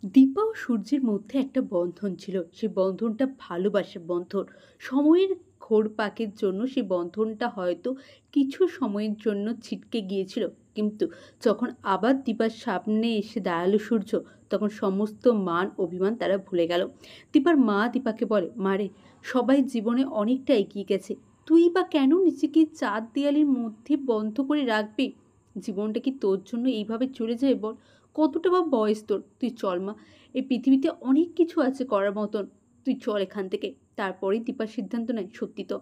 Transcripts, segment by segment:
দীপা ও সূর্যের মধ্যে একটা বন্ধন ছিল। সেই বন্ধনটা ভালোবাসার বন্ধন। সময়ের ঘোরপাকের জন্য সেই বন্ধনটা হয়তো কিছু সময়ের জন্য ছিটকে গিয়েছিল। কিন্তু যখন আবার দীপার সামনে এসে দাঁড়ালো সূর্য, তখন সমস্ত মান অভিমান তারা ভুলে গেল। দীপার মা দীপাকে বলে, মারে, সবাই জীবনে অনেকটা এগিয়ে গেছে, তুই বা কেন নিজেকে চার দেয়ালের মধ্যে বন্ধ করে রাখবি? জীবনটা কি তোর জন্য এইভাবে চলে যাবে বল? কতটা বা বয়স তোর? তুই চল মা, এই পৃথিবীতে অনেক কিছু আছে করার মতন, তুই চল এখান থেকে। তারপরেই দীপার সিদ্ধান্ত নেয়, সত্যি তো।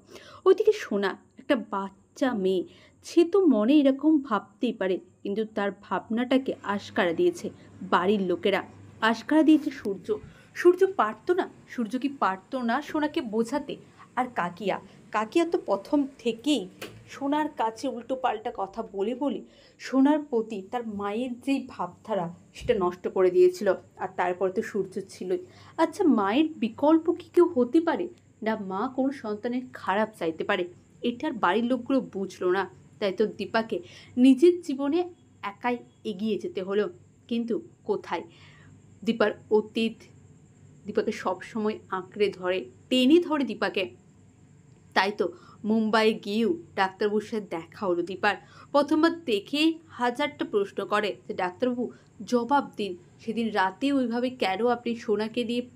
ওইদিকে সোনা, একটা বাচ্চা মেয়ে, সে তো মনে এরকম ভাবতেই পারে, কিন্তু তার ভাবনাটাকে আশকারা দিয়েছে বাড়ির লোকেরা, আশকারা দিয়েছে সূর্য। সূর্য পারতো না, সূর্য কি পারতো না সোনাকে বোঝাতে? আর কাকিয়া, কাকিয়া তো প্রথম থেকেই সোনার কাছে উল্টো পাল্টা কথা বলে বলে সোনার প্রতি তার মায়ের যেই ভাবধারা সেটা নষ্ট করে দিয়েছিল। আর তারপর তো সূর্য ছিলই। আচ্ছা, মায়ের বিকল্প কি কেউ হতে পারে? না, মা কোনো সন্তানের খারাপ চাইতে পারে? এটার বাড়ির লোকগুলো বুঝলো না। তাই তো দীপাকে নিজের জীবনে একাই এগিয়ে যেতে হলো। কিন্তু কোথায়? দীপার অতীত দীপাকে সবসময় আঁকড়ে ধরে, টেনে ধরে দীপাকে। তাই তো মুম্বাই গিয়েও ডাক্তারবাবুর সাথে দেখা হলো দীপার। প্রথমবার দেখেই হাজারটা প্রশ্ন করে যে, ডাক্তারবাবু জবাব দিন, সেদিন রাতে ওইভাবে কেন আপনি সোনাকে দিয়ে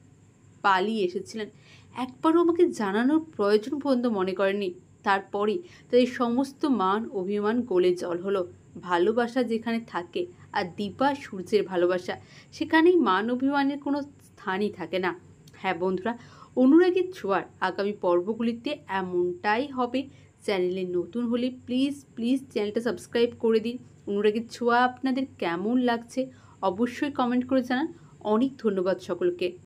পালিয়ে এসেছিলেন? একবারও আমাকে জানানোর প্রয়োজন পর্যন্ত মনে করেনি। তারপরই তাদের সমস্ত মান অভিমান গলে জল হলো। ভালোবাসা যেখানে থাকে, আর দীপা সূর্যের ভালোবাসা, সেখানেই মান অভিমানের কোনো স্থানই থাকে না। হ্যাঁ বন্ধুরা, অনুরাগের ছোঁয়ার আগামী পর্বগুলিতে এমনটাই হবে। চ্যানেলে নতুন হলে প্লিজ প্লিজ চ্যানেলটা সাবস্ক্রাইব করে দিন। অনুরাগের ছোঁয়া আপনাদের কেমন লাগছে অবশ্যই কমেন্ট করে জানান। অনেক ধন্যবাদ সকলকে।